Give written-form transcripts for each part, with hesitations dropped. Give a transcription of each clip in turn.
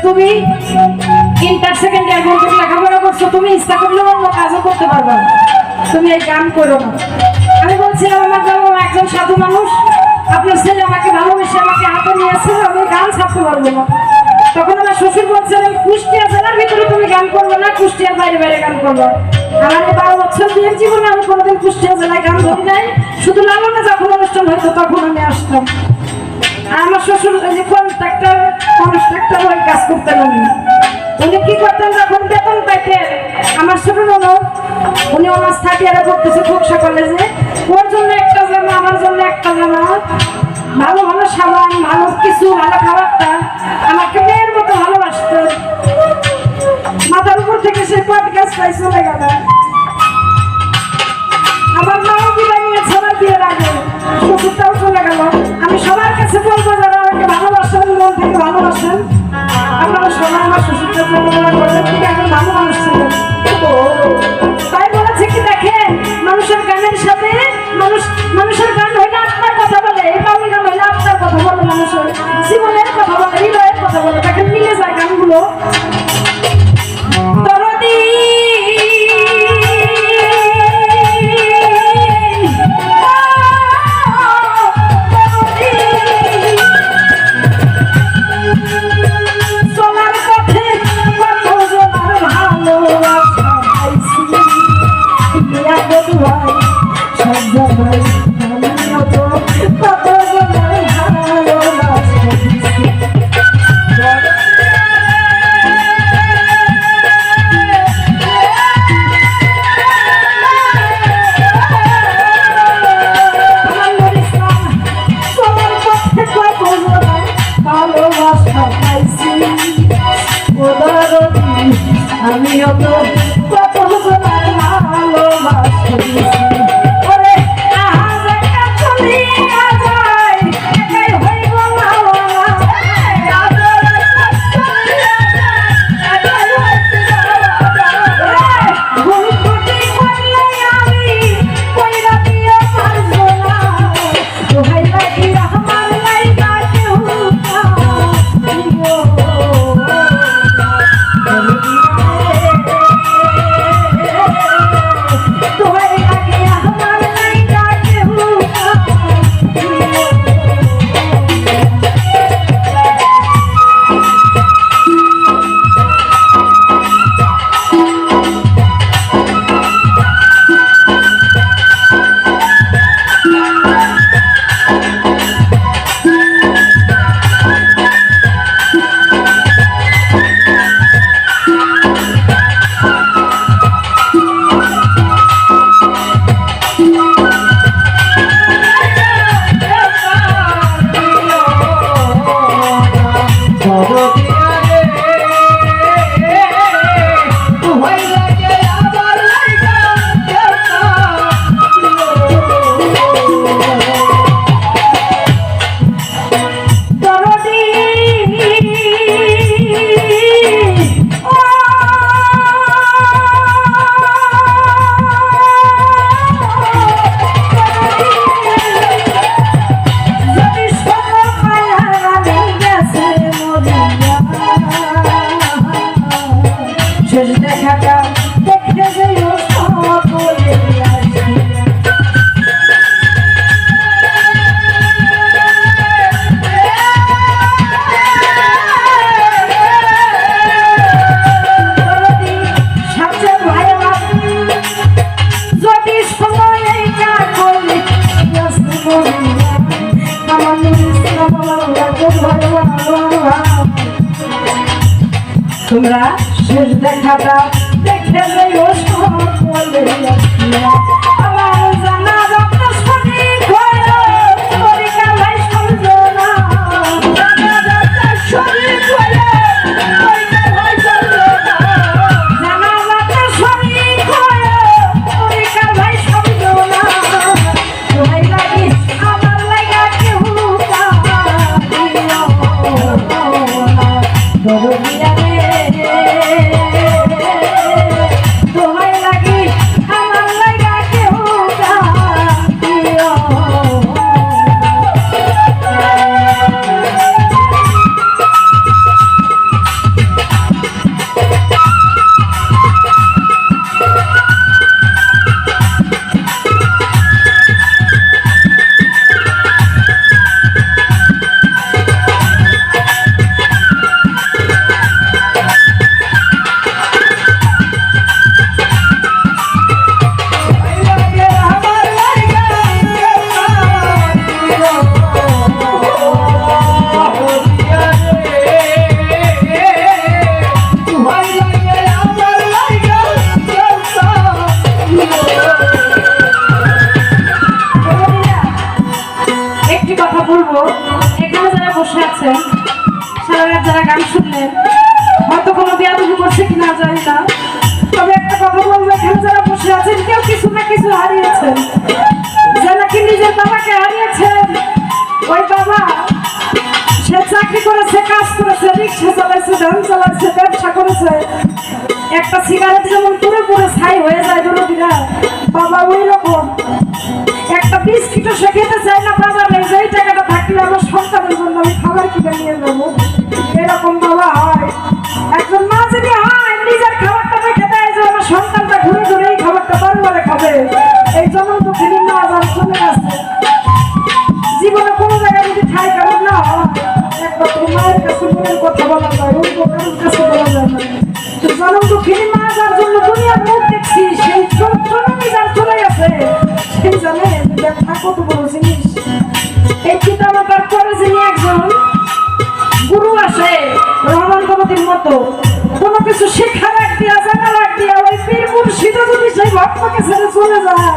তুমি inter second year পর্যন্ত লেখাপড়া করছো, তুমি ইচ্ছা করলেও অন্য কাজও করতে পারবে না, তুমি এই গান করো না। আমি বলছিলাম আমার বাবা একজন সাধু মানুষ, আপনার ছেলে আমাকে ভালোবেসে আমাকে হাতে নিয়েছে, আমি গান ছাড়তে পারবো না। তখন আমার শ্বশুর বলছিলেন কুষ্টিয়া জেলার ভিতরে তুমি গান করবো না, কুষ্টিয়ার বাইরে বাইরে গান করবো। আমার 12 বছর বিয়ের জীবনে আমি কোনোদিন কুষ্টিয়া জেলায় গান ধরি নাই, শুধু লালনে যখন অনুষ্ঠান হইতো তখন আমি আসতাম। আমার শ্বশুর যে কন্ট্রাক্টর ওই কাজ করতেন, উনি কি করতেন যখন বেতন পাইতেন, আমার ছোট ননদ উনি অনার্স থার্ড ইয়ারে পড়তেছে খোকসা কলেজে, ওর জন্য একটা জামা আমার জন্য একটা জামা, ভালো ভালো সাবান, ভালো কিছু ভালো খাবারটা আমাকে মেয়ের মতো ভালোবাসতো। মাথার উপর থেকে সে কট গাছ পাই চলে গেল। আমার মাও বিদায় নিয়েছে আমার বিয়ের আগে, শ্বশুরটাও চলে গেল। আমি সবার কাছে বলবো যারা আমাকে ভালোবাসেন, মন থেকে ভালোবাসেন, আপনারা সবাই আমার শ্বশুরটা করবেন, ঠিক এখন ভালো মানুষ ছিলেন। তাই বলেছে কি দেখেন, মানুষের গানের সাথে মানুষের গান হইলে আপনার কথা বলে, এই বাউল গান হইলে আপনার কথা বলে, মানুষের জীবনের কথা বলে, হৃদয়ের কথা বলে, দেখেন মিলে যায় গানগুলো। চলার পথে তোমরা শেষ দেখাটা দেখে যাইও সব বলে আমার জানা রক্ত সঠিক হয় পরীক্ষা ভাই সমঝো না জানা রক্ত সঠিক হয় পরীক্ষা ভাই সমঝো না জানা রক্ত সঠিক হয় পরীক্ষা ভাই সমঝো না তোমায় লাগি আমার লাগা কেউ দরদিয়া রে তোমায় লাগি আমার লাগা কেউ দিও একটি কথা বলবো, এখানে যারা বসে আছেন সারা রাত যারা গান শুনলেন হয়তো কোনো বেয়াদবি করছে কিনা জানি না, তবে একটা কথা বলবো, এখানে যারা বসে আছেন কেউ কিছু না কিছু হারিয়েছেন। যে নাকি নিজের বাবাকে হারিয়েছেন, ওই বাবা সে চাকরি করেছে, কাজ করেছে, রিক্সা চালাইছে, ধান চালাচ্ছে, ব্যবসা করেছে, একটা সিগারেট যেমন পুরো পুরো ছাই হয়ে যায় দরদিরা, বাবা ওই রকম একটা বিস্কিটও সে খেতে চায় না বাজারে, যেই টাকাটা থাকলে আমার সন্তানের জন্য আমি খাবার কিনে নিয়ে যাবো, এরকম বাবা হয়। একজন মা যদি হয় নিজের খাবারটা রেখে দেয় যে আমার সন্তানটা ঘুরে ঘুরে এই খাবারটা বারে খাবে, এই জন্য তো ফিরে না যাওয়ার চলে গেছে। জীবনে কোনো জায়গায় যদি ঠাই কারণ না হয়, একমাত্র মায়ের কাছে মনের কথা বলা যায়, অন্য কারোর কাছে বলা যায় না। জনম তো ফিরে না যাওয়ার জন্য দুনিয়ার মুখ দেখছি, সেই জনমই যার চলে গেছে সেই জানে দেখা কত বড় জিনিস। এই পিতা মাতার পরে যিনি একজন গুরু আসে রহমান গণতির মতো, কোনো কিছু শিক্ষা রাখ দিয়া জানা রাখ দিয়া ওই পীর মুর্শিদ যদি সেই ভক্তকে ছেড়ে চলে যায়,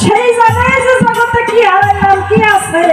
সেই জানে যে জগতে কি হারাইলাম কি আছে।